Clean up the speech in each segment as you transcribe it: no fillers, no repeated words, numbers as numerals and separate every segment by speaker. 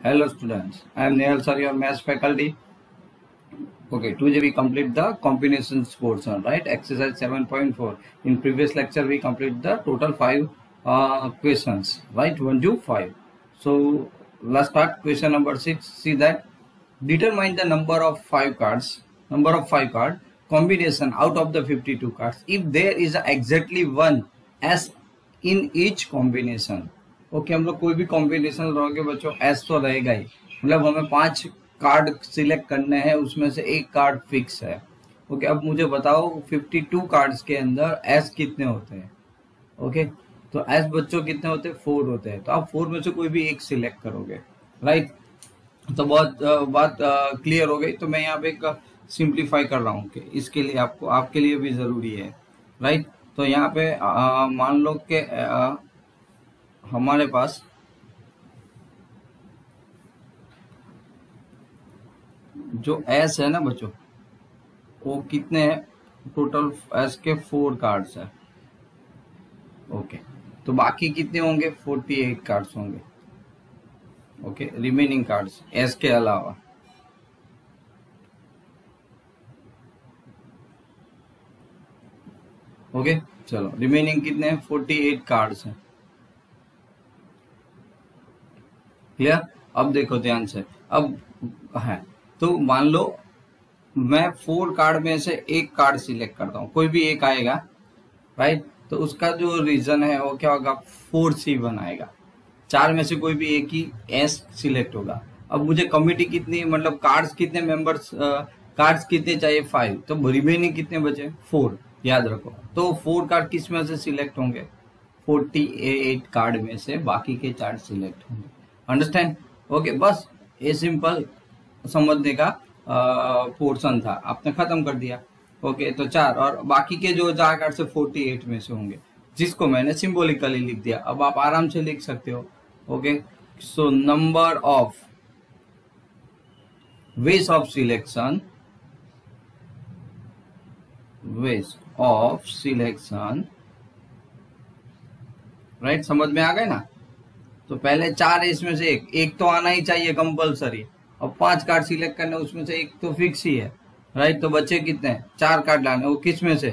Speaker 1: Hello students, I am Nehal sir, your maths faculty. Okay, today we complete the combinations portion, right? Exercise 7.4. In previous lecture we complete the total 5 questions, right? 1 to 5. So let's start question number 6. See that determine the number of 5 cards combination out of the 52 cards if there is exactly one S in each combination. Okay हम लोग कोई भी combination लगाओगे बच्चों S तो रहेगा ही, मतलब हमें 5 कार्ड सिलेक्ट करने हैं, उसमें से एक कार्ड फिक्स है. ओके अब मुझे बताओ 52 कार्ड्स के अंदर एस कितने होते हैं. ओके तो एस बच्चों कितने होते हैं, 4 होते हैं. तो आप 4 में से कोई भी एक सिलेक्ट करोगे, राइट. तो बहुत बात क्लियर हो गई. तो मैं यहाँ पे एक सिंप्लीफाई कर रहा हूँ कि इसके लिए आपको आपके लिए भी जरूरी है, राइट. तो यहाँ पे मान लो कि हमारे पास जो एस है ना बच्चों, वो कितने हैं, टोटल एस के 4 कार्ड्स है. ओके तो बाकी कितने होंगे, 48 कार्ड्स होंगे. ओके रिमेनिंग कार्ड्स एस के अलावा. ओके चलो रिमेनिंग कितने हैं, 48 कार्ड्स हैं. क्लियर. अब देखो ध्यान से. अब है तो मान लो मैं 4 कार्ड में से एक कार्ड सिलेक्ट करता हूँ, कोई भी एक आएगा, राइट. तो उसका जो रीजन है वो क्या होगा, 4C1 आएगा. 4 में से कोई भी एक ही एस सिलेक्ट होगा. अब मुझे कमिटी कितनी, मतलब कार्ड्स कितने मेंबर्स, कार्ड्स कितने चाहिए, 5. तो रिमेनिंग कितने बचे, 4. याद रखो. तो 4 कार्ड किस में से सिलेक्ट होंगे, 48 कार्ड में से बाकी के 4 सिलेक्ट होंगे. अंडरस्टैंड. ओके बस ये सिंपल समझने का पोर्शन था, आपने खत्म कर दिया. ओके तो 4 और बाकी के जो 4 कार्ड से 48 में से होंगे, जिसको मैंने सिंबॉलिकली लिख दिया. अब आप आराम से लिख सकते हो. Okay so number of ways of selection right. समझ में आ गए ना. तो पहले 4 है, इसमें से एक तो आना ही चाहिए कंपलसरी. अब 5 कार्ड सिलेक्ट करने, उसमें से एक तो फिक्स ही है, राइट. तो बच्चे कितने हैं, 4 कार्ड लाने, वो किस में से,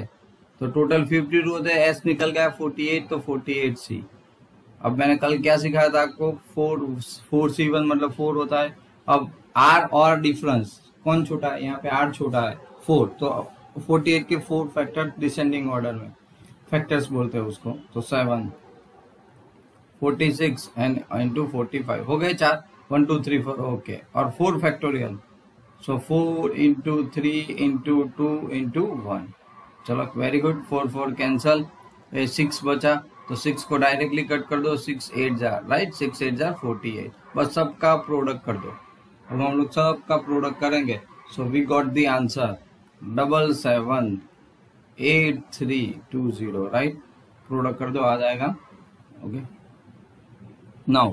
Speaker 1: तो टोटल 52 होते हैं. एस निकल गया 48, तो 48C. अब मैंने कल क्या सिखाया था आपको, 4C1 मतलब 4 होता है. अब आर और डिफरेंस कौन छोटा है, यहाँ पे आर छोटा है 4. तो 48 के 4 फैक्टर डिसेंडिंग ऑर्डर में फैक्टर्स बोलते हैं उसको. तो 7 46 एंड इंटू 45 हो गए 4. 1 2 3 4. ओके और 4 फैक्टोरियल, सो 4 इंटू 3 इंटू 2 इंटू 1. चलो वेरी गुड. 4 4 कैंसल, 6 बचा. तो 6 को डायरेक्टली कट कर दो, 6 8 जार, राइट. 6 8 जार 48. बस सबका प्रोडक्ट कर दो. अब हम लोग सबका प्रोडक्ट करेंगे. So we got the answer 778320, right. Product कर दो, आ जाएगा. ओके नाउ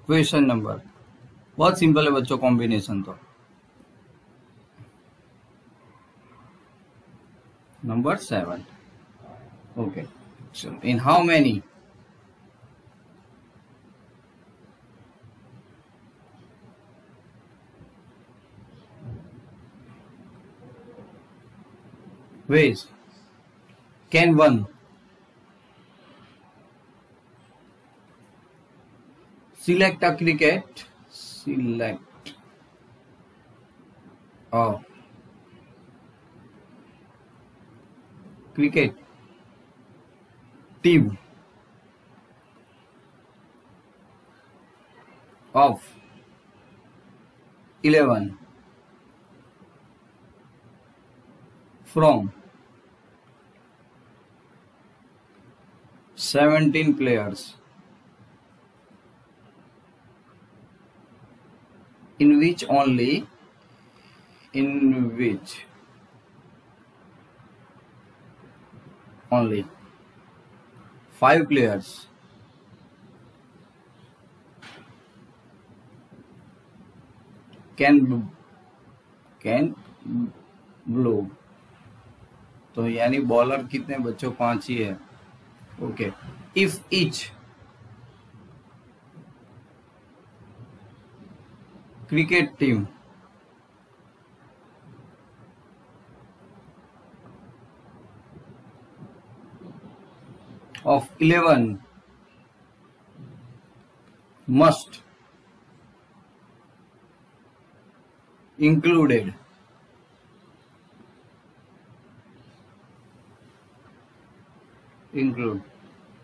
Speaker 1: क्वेश्चन नंबर, बहुत सिंपल है बच्चों कॉम्बिनेशन. तो number 7. Okay in how many ways can one select a cricket team of 11 from 17 players in which 5 players can blow. तो यानी बॉलर कितने बच्चों, 5 ही है. Okay if each cricket team of 11 must include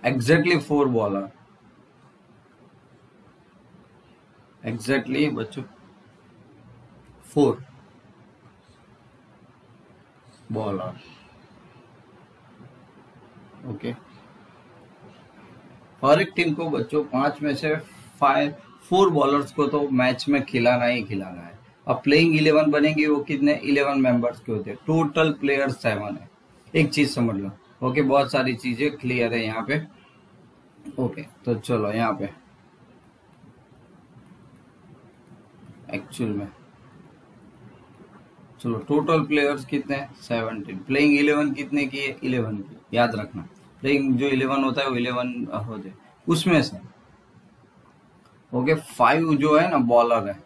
Speaker 1: exactly 4 bowler. Exactly बच्चों 4 bowler. Okay, हर एक team को बच्चों 5 में से 4 बॉलर्स को तो मैच में खिलाना ही खिलाना है। अब प्लेइंग 11 बनेगी, वो कितने 11 मेंबर्स के होते हैं, टोटल प्लेयर्स 7 है। एक चीज समझ लो। ओके, बहुत सारी चीजें क्लियर है यहाँ पे। ओके, तो चलो यहाँ पे एक्चुअल में चलो टोटल प्लेयर्स कितने हैं 17। प्लेइंग 11 कितने की है 11 की, याद रखना। प्लेइंग जो 11 होता है वो 11 होते हैं, उसमें से ओके 5 जो है ना बॉलर है।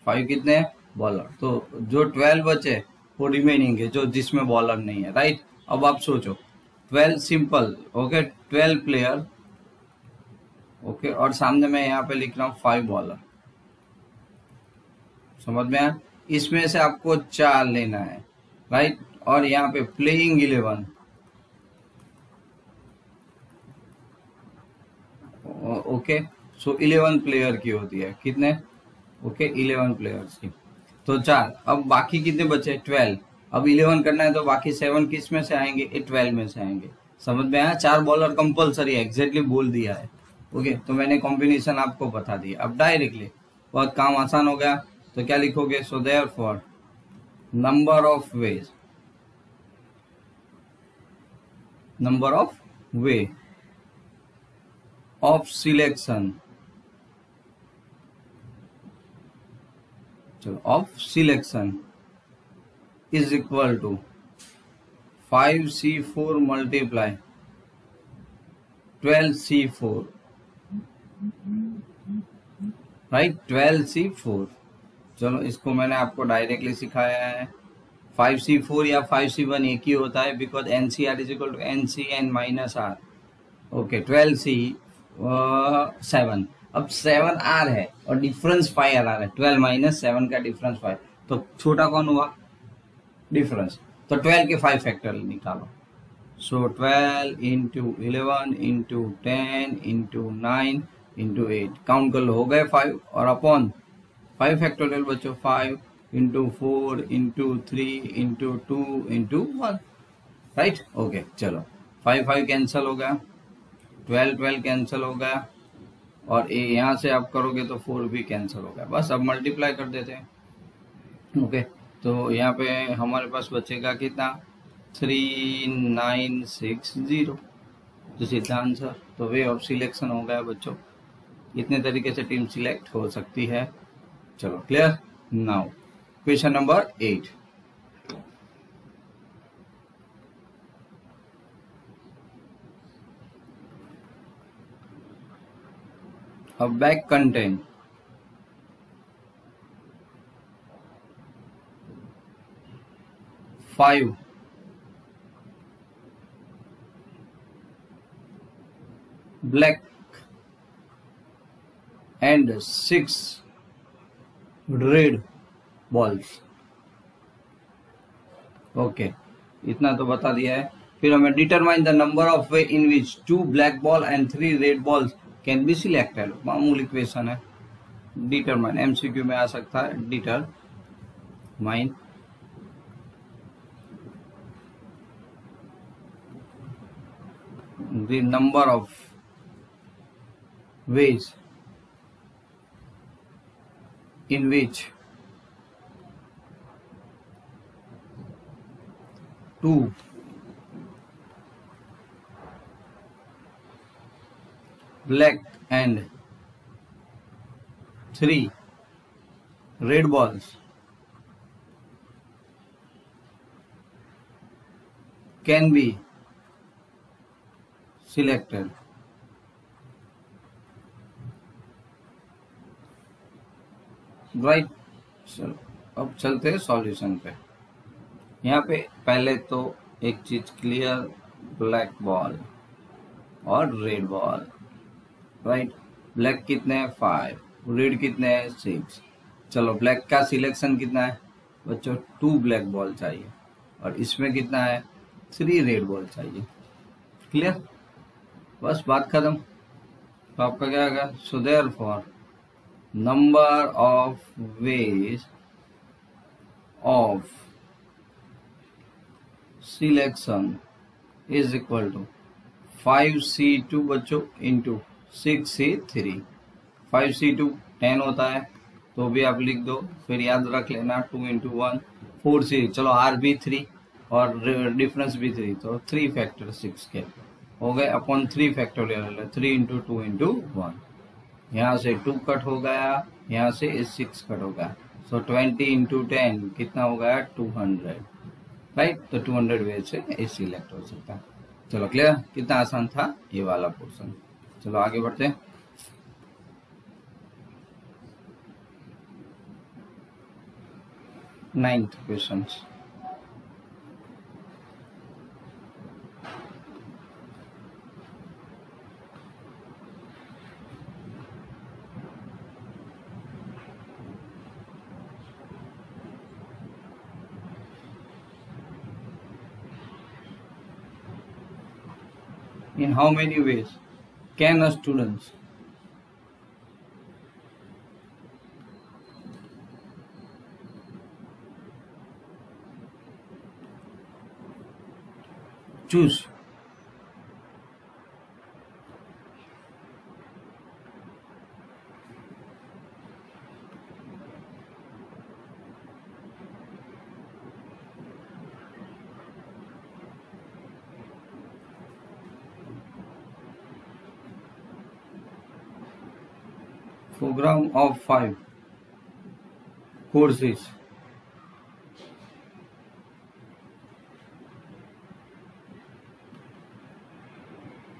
Speaker 1: 5 कितने हैं बॉलर, तो जो 12 बचे वो रिमेनिंग है जो जिसमें बॉलर नहीं है, राइट। अब आप सोचो 12 सिंपल, ओके 12 प्लेयर, ओके, और सामने मैं यहाँ पे लिख रहा हूँ 5 बॉलर। समझ में आया? इसमें से आपको 4 लेना है, राइट। और यहाँ पे प्लेइंग 11, ओके, सो 11 प्लेयर की होती है, कितने, ओके 11 प्लेयर्स की, तो 4। अब बाकी कितने बचे 12। अब 11 करना है तो बाकी 7 किस में से आएंगे, 12 में से आएंगे। समझ में आया? 4 बॉलर कंपलसरी है, एग्जैक्टली बोल दिया है। ओके, तो मैंने कॉम्बिनेशन आपको बता दिया। अब डायरेक्टली बहुत काम आसान हो गया, तो क्या लिखोगे, so therefore number of way of selection, चलो of selection is equal to 5C4 multiply 12C4, right, 12C4। चलो इसको मैंने आपको डायरेक्टली सिखाया है। 5C4 या 5C1 एक ही होता है, because NCR is equal to NCN minus R। Okay, 12C7। अब 7R है और डिफरेंस 5R है, 12 माइनस 7 का डिफरेंस 5, तो छोटा कौन हुआ डिफरेंस, तो 12 के 5 फैक्टर निकालो। सो 12 into 11 into 10 into 9 into 8, count कर लो, हो गए 5, और अपॉन 5 फैक्टोरियल बच्चों 5 into 4 into 3 into 2 into 1, right. Okay, चलो 5 कैंसिल हो गया, 12 कैंसिल हो गया, और यहाँ से आप करोगे तो 4 भी कैंसिल हो गया। बस अब मल्टीप्लाई कर देते हैं। ओके, तो यहाँ पे हमारे पास बचेगा कितना 3960, तो सीधा आंसर। तो वे ऑफ सिलेक्शन हो गया बच्चों, इतने तरीके से टीम सिलेक्ट हो सकती है। चलो clear. Now question number 8, a bag contain 5 black and 6 red balls। Okay, इतना तो बता दिया है। फिर हमें determine the number of way in which 2 black ball and 3 red balls can be selected. मामूली क्वेश्चन है, डिटरमाइन MCQ में आ सकता है। Determine the number of veg in which 2 black and 3 red balls can be selected। Right. चलो अब चलते हैं solution पे। यहाँ पे पहले तो एक चीज क्लियर, ब्लैक बॉल और रेड बॉल, राइट। ब्लैक कितने हैं 5, रेड कितने हैं 6। चलो ब्लैक का सिलेक्शन कितना है बच्चों 2 ब्लैक बॉल चाहिए, और इसमें कितना है 3 रेड बॉल चाहिए। क्लियर, बस बात खत्म। तो आपका क्या होगा, so therefore number of ways of selection is equal to 5C2 बच्चों इंटू 6C3। 5C2 10 होता है तो भी आप लिख दो, फिर याद रख लेना 2 इंटू 1 4C, चलो R भी 3 और डिफरेंस भी 3, तो 3 फैक्टर 6 के हो गए अपॉन 3 फैक्टोरियल 3 इंटू 2 इंटू 1। यहाँ से 2 कट हो गया, यहाँ से 6 कट हो गया, सो 20 इंटू 10 कितना हो गया 200, राइट। तो 200 वे से ये सिलेक्ट हो सकता है। चलो क्लियर, कितना आसान था ये वाला पोर्शन। चलो आगे बढ़ते हैं। Ninth question. In how many ways can a student choose program of 5 courses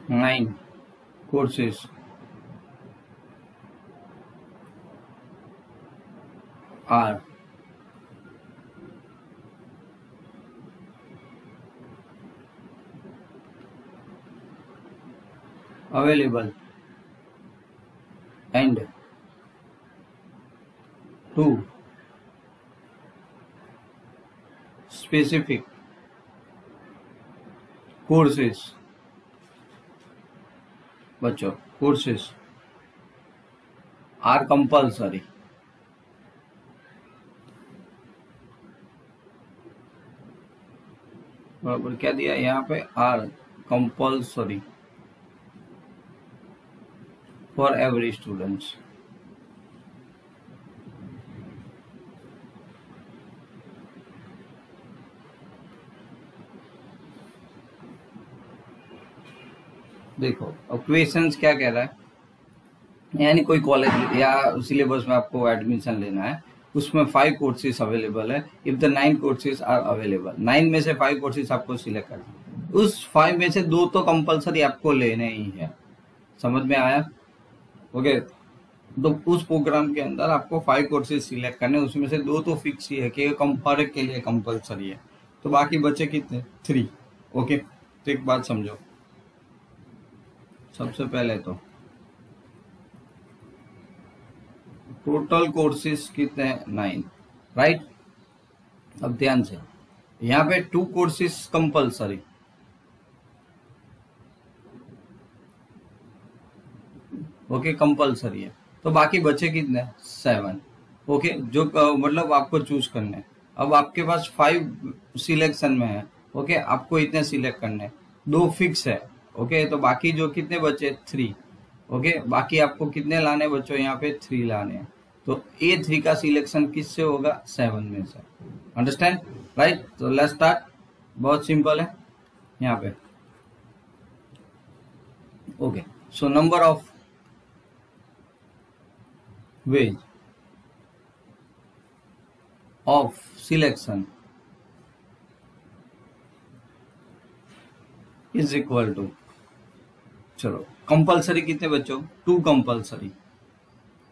Speaker 1: nine courses are available and 2 specific courses बच्चों courses are compulsory। बराबर क्या दिया यहाँ पे, are compulsory for every students. देखो अब क्वेश्चंस क्या कह रहा है, यानी कोई कॉलेज या सिलेबस में आपको एडमिशन लेना है, उसमें 5 कोर्सेज अवेलेबल है। If the 9 courses are available, 9 में से 5 कोर्सेज आपको सिलेक्ट करना, उस 5 में से 2 तो कंपलसरी आपको लेने ही है। समझ में आया? ओके, तो उस प्रोग्राम के अंदर आपको 5 कोर्सेज सिलेक्ट करने, उसमें से 2 तो फिक्स ही है कि हर एक के लिए कंपलसरी है, तो बाकी बचे कितने 3। ओके, तो एक बात समझो, सबसे पहले तो टोटल कोर्सेज कितने हैं 9, राइट। अब ध्यान से यहाँ पे 2 कोर्सेज कंपलसरी, ओके कंपलसरी है, तो बाकी बचे कितने 7। ओके, जो मतलब आपको चूज करने हैं। अब आपके पास 5 सिलेक्शन में है, ओके आपको इतने सिलेक्ट करने, 2 फिक्स है, ओके तो बाकी जो कितने बचे 3। ओके, बाकी आपको कितने लाने बच्चों यहाँ पे 3 लाने हैं, तो A3 का सिलेक्शन किससे होगा 7 में से। Understand, right. तो लेट्स स्टार्ट, बहुत सिंपल है यहाँ पे। Okay, so number of ways of selection is equal to, चलो कंपलसरी कितने बच्चों 2 कंपलसरी,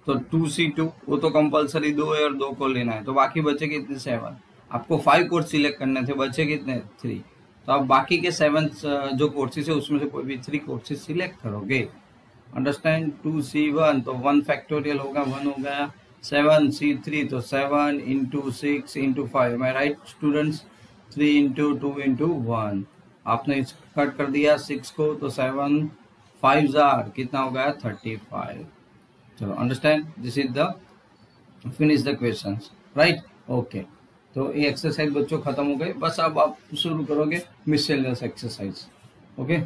Speaker 1: तो 2C2 वो तो कंपलसरी 2 है और 2 को लेना है, तो बाकी बचे कितने 7। आपको 5 कोर्स सिलेक्ट करने थे, बचे कितने 3। तो आप बाकी के 7 जो कोर्सेज है उसमें से कोई भी 3 कोर्सेज सिलेक्ट करोगे। अंडरस्टैंड। 2C1 तो 1 फैक्टोरियल होगा, 1 हो गया। 7C3 तो 7 into 6 into 5, my right students. 3 into 2 into 1, आपने कट कर दिया 6 को, तो 7 5 जार कितना हो गया 35। चलो understand, this is the finish the questions, right. Okay, तो ये एक्सरसाइज बच्चों खत्म हो गए, बस अब आप शुरू करोगे मिससेलियस एक्सरसाइज। ओके,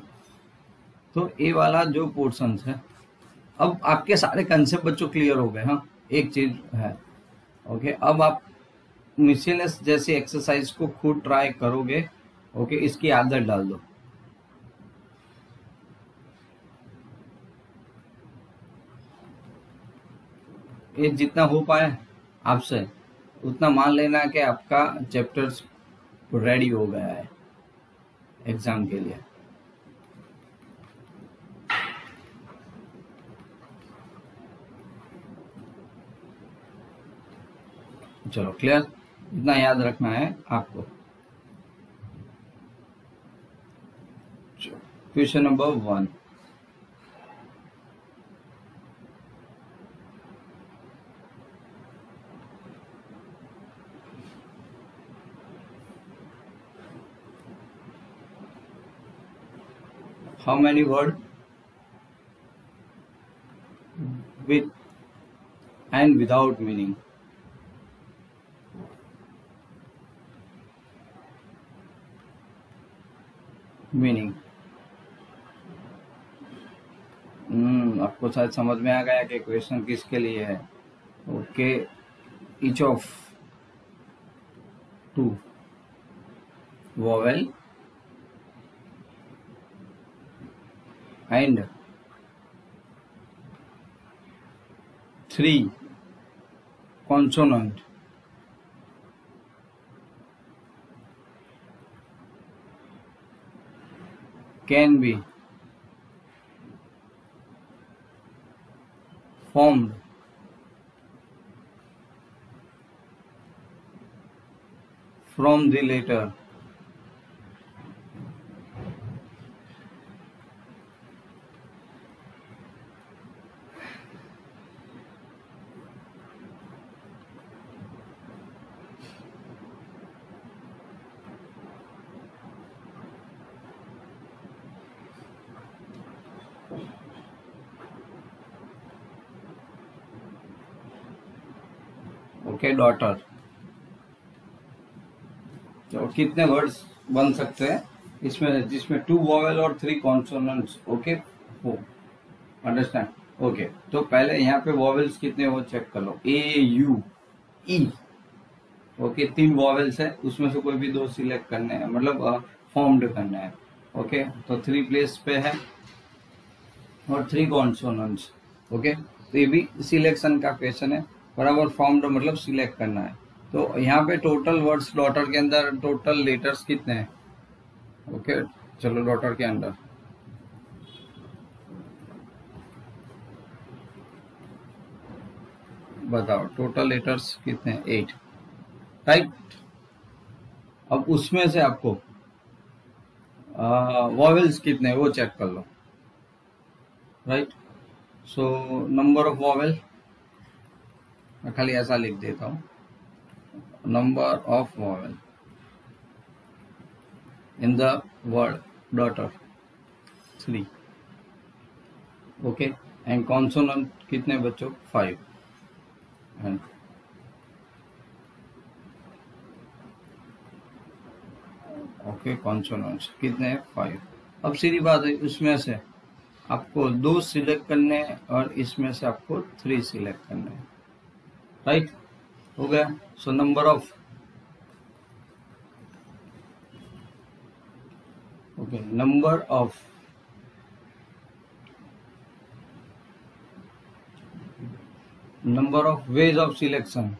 Speaker 1: तो ये वाला जो पोर्शन है, अब आपके सारे कंसेप्ट बच्चों क्लियर हो गए। हाँ, एक चीज है। ओके, अब आप मिससेलियस जैसी एक्सरसाइज को खुद ट्राई करोगे। ओके, इसकी आदत डाल दो। ये जितना हो पाए आपसे उतना मान लेना कि आपका चैप्टर्स रेडी हो गया है एग्जाम के लिए। चलो क्लियर, इतना याद रखना है आपको। Question number 1, how many word with and without meaning? Meaning आपको शायद समझ में आ गया कि क्वेश्चन किसके लिए है। Okay, each of 2 vowel and 3 consonant can be formed from the letter okay daughter. तो कितने वर्ड्स बन सकते हैं इसमें, जिसमें 2 वोवेल और 3 कॉन्सोनेंट्स। ओके, हो अंडरस्टैंड। ओके, तो पहले यहाँ पे वोवेल्स कितने वो चेक कर लो। ए यू ई, ओके 3 वोवेल्स है, उसमें से कोई भी 2 सिलेक्ट करने हैं, मतलब फॉर्म्ड करना है। ओके, तो 3 प्लेस पे है और 3 कॉन्सोनेंट्स। ओके, तो ये भी सिलेक्शन का क्वेश्चन है, बराबर। फॉर्म्ड मतलब सिलेक्ट करना है। तो यहाँ पे टोटल वर्ड्स डॉटर के अंदर टोटल लेटर्स कितने हैं। ओके, चलो डॉटर के अंदर बताओ टोटल लेटर्स कितने हैं, 8, राइट। अब उसमें से आपको वॉवेल्स कितने हैं वो चेक कर लो, right. So number of vowel, मैं खाली ऐसा लिख देता हूँ, number of vowel in the word daughter 3। Okay, and consonant कितने बच्चों 5। एंड ओके, कॉन्सोनेंट्स कितने हैं 5। अब सीधी बात है, उसमें से आपको 2 सिलेक्ट करने हैं और इसमें से आपको 3 सिलेक्ट करने हैं, राइट। हो गया। सो number of, okay, number of ways of selection,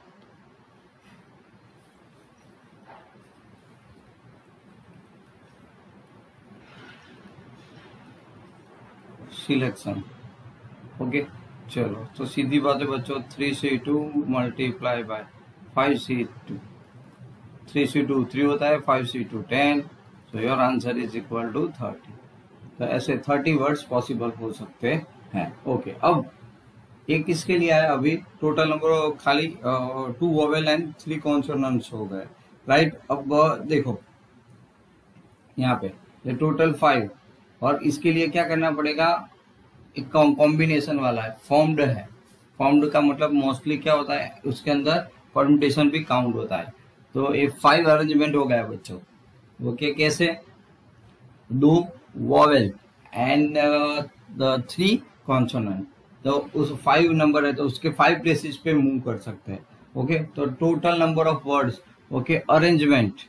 Speaker 1: okay. चलो तो सीधी बात है बच्चों, 3C2 multiply by 5C2, 3C2 3 होता है, 5C2 10, so your answer is equal to 30। तो ऐसे 30 वर्ड्स पॉसिबल हो सकते हैं। ओके, अब एक किसके लिए आया अभी, टोटल नंबर खाली 2 वोवेल एंड 3 कॉन्सोनेंट्स हो गए, राइट। अब देखो यहाँ पे ये टोटल 5, और इसके लिए क्या करना पड़ेगा, एक कॉम्बिनेशन वाला है, फॉर्म्ड है। फॉर्म्ड का मतलब मोस्टली क्या होता है, उसके अंदर परम्यूटेशन भी काउंट होता है। तो ये 5 अरेंजमेंट हो गया बच्चों। ओके, कैसे, 2 वोवेल एंड द 3 कॉन्सोनेंट, तो उस 5 नंबर है तो उसके 5 प्लेसेस पे मूव कर सकते हैं। ओके, तो total number of words, okay, arrangement,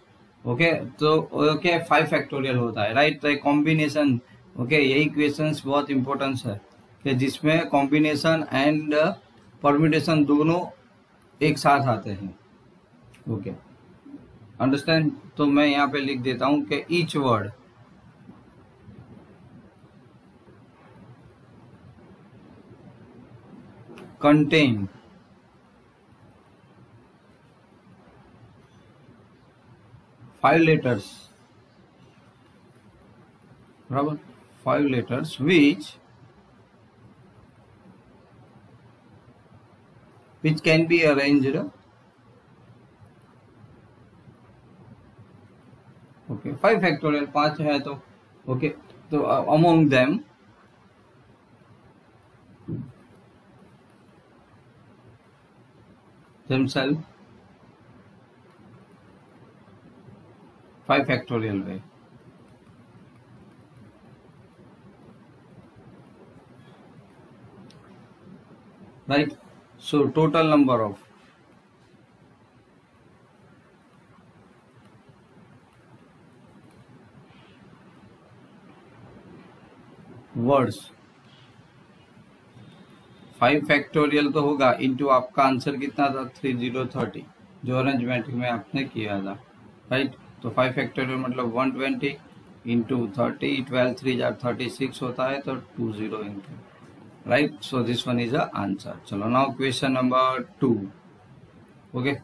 Speaker 1: okay, तो ओके 5 फैक्टोरियल होता है, राइट। तो कॉम्बिनेशन, ओके, यही क्वेश्चंस बहुत इंपॉर्टेंस है कि जिसमें कॉम्बिनेशन एंड परम्यूटेशन दोनों एक साथ आते हैं। Okay, understand. तो मैं यहाँ पे लिख देता हूं कि ईच वर्ड contain 5 letters, बराबर, 5 letters which can be arranged, okay 5 factorial 5 है तो ओके, तो among them themselves 5 factorial way, right। So total number of words 5 factorial तो होगा, इंटू आपका आंसर कितना था 3030 जो अरेंजमेंट में आपने किया था, राइट। तो 5 फैक्टोरियल मतलब 120 इंटू 30, 12 3 36 होता है, तो 20 into, right. So this one is a answer. चलो नाउ क्वेश्चन नंबर 2। ओके,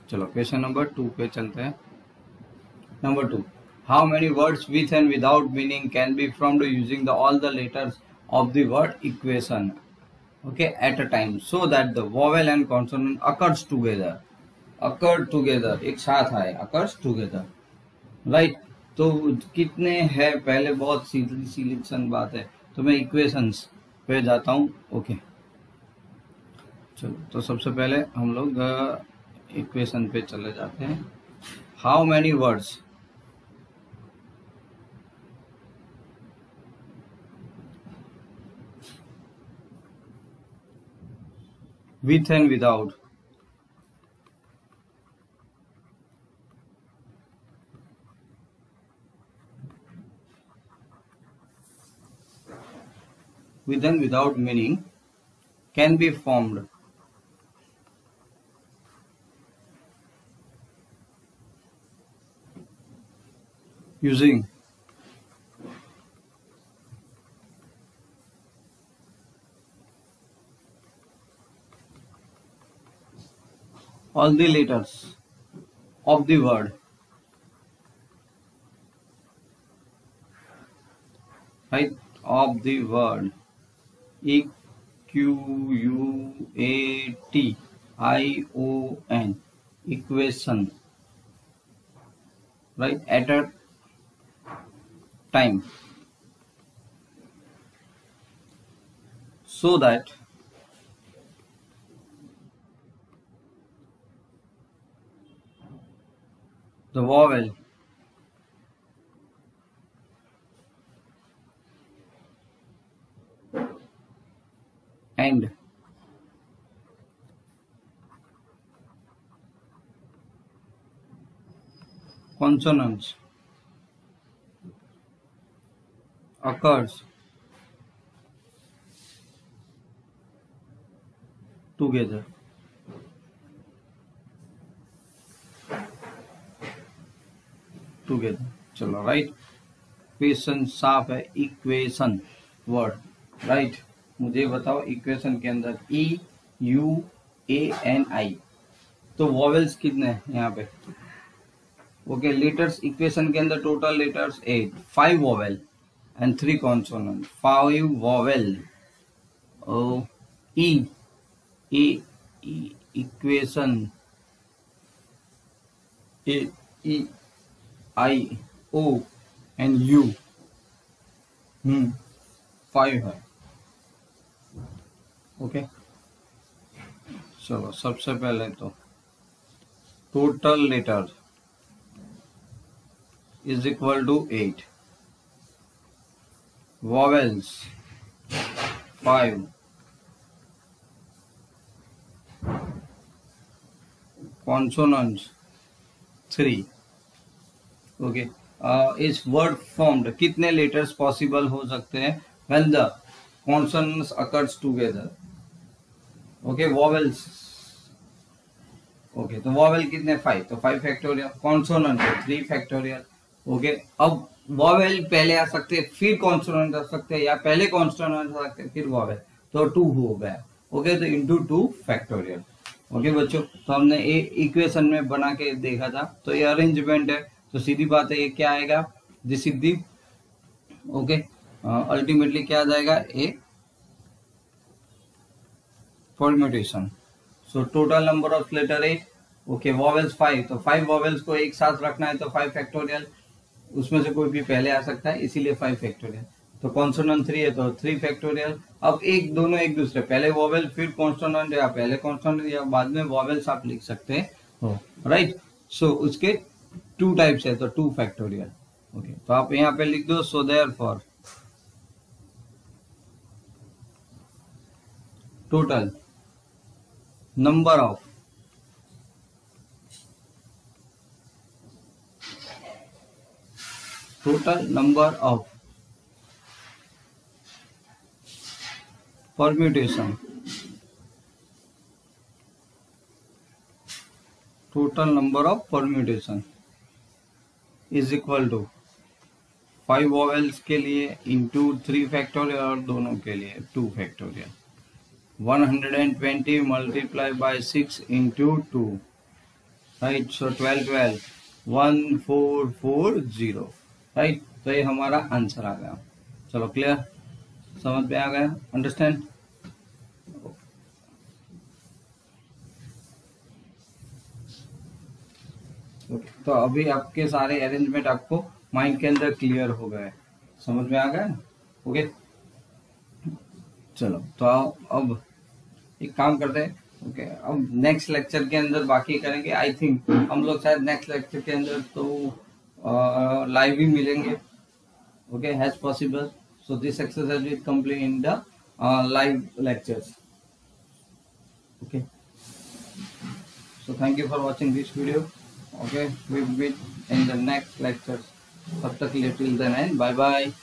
Speaker 1: चलो क्वेश्चन नंबर 2 पे चलते हैं। Number 2, how many words with and without meaning can be formed using all the letters of the word equation, okay, at a time so that the vowel and consonant occurs together, एक साथ आए, occurs together, right। तो कितने हैं, पहले बहुत सीधी selection बात है, तो मैं इक्वेशंस पे जाता हूँ। ओके, चलो तो सबसे पहले हम लोग इक्वेशन पे चले जाते हैं। How many words with and without with and without meaning can be formed using all the letters of the word, right, of the word, EQUATION, equation, right, at a time so that the vowel and consonants occurs together, चलो right. Question साफ है, equation word, right. मुझे बताओ equation के अंदर EUANI, तो vowels कितने हैं यहाँ पे? ओके, लेटर्स इक्वेशन के अंदर total letters 8, 5 vowel and 3 consonant, 5 vowel. E E equation EIO and U 5 है। ओके, चलो सबसे पहले तो total letter is equal to 8, vowels 5, consonants 3। Okay, इस वर्ड फॉर्म्ड कितने लेटर्स पॉसिबल हो सकते हैं when the consonants occurs together? Okay, vowels, okay तो वॉवेल कितने? 5, तो 5 फैक्टोरियल, कॉन्सोनेंट 3 फैक्टोरियल। ओके, अब वॉवेल पहले आ सकते हैं फिर कॉन्सोनेंट आ सकते हैं, या पहले कॉन्सोनेंट आ सकते हैं फिर वॉवेल, तो 2 हो गया। ओके, तो इंटू 2 फैक्टोरियल। ओके बच्चों, तो हमने ये इक्वेशन में बना के देखा था, तो ये अरेंजमेंट है, तो सीधी बात है ये क्या आएगा? जी सीधी। ओके, अल्टीमेटली क्या आ जाएगा? A permutation. So total number of letter 8। Okay, vowels 5, तो 5 वॉवेल्स को एक साथ रखना है तो 5 फैक्टोरियल, उसमें से कोई भी पहले आ सकता है इसीलिए 5 फैक्टोरियल। तो कॉन्सोनेंट 3 है तो 3 फैक्टोरियल। अब दोनों एक दूसरे, पहले वॉवेल फिर कॉन्सोनेंट, या पहले कॉन्सोनेंट या बाद में वॉवेल्स आप लिख सकते हो, राइट। सो उसके 2 टाइप्स है, तो 2 फैक्टोरियल। ओके, तो आप यहाँ पे लिख दो, so therefore total number of permutation, total number of permutation is equal to 5 vowels के लिए इंटू 3 फैक्टोरियल और दोनों के लिए 2 factorial. 120 multiply by 6 into 2, right. So 12 1440, right. तो ये हमारा आंसर आ गया। चलो क्लियर, समझ में आ गया, अंडरस्टैंड? ओके, तो अभी आपके सारे अरेंजमेंट आपको माइंड के अंदर क्लियर हो गए, समझ में आ गया ना? ओके, चलो तो अब एक काम करते हैं। ओके, अब नेक्स्ट लेक्चर के अंदर बाकी करेंगे। आई थिंक हम लोग शायद नेक्स्ट लेक्चर के अंदर तो लाइव ही मिलेंगे। Okay, has possible, so this exercise will complete in the live lectures. Okay, so thank you for watching this video. Okay, we will meet in the next lecture. Till then, and bye bye.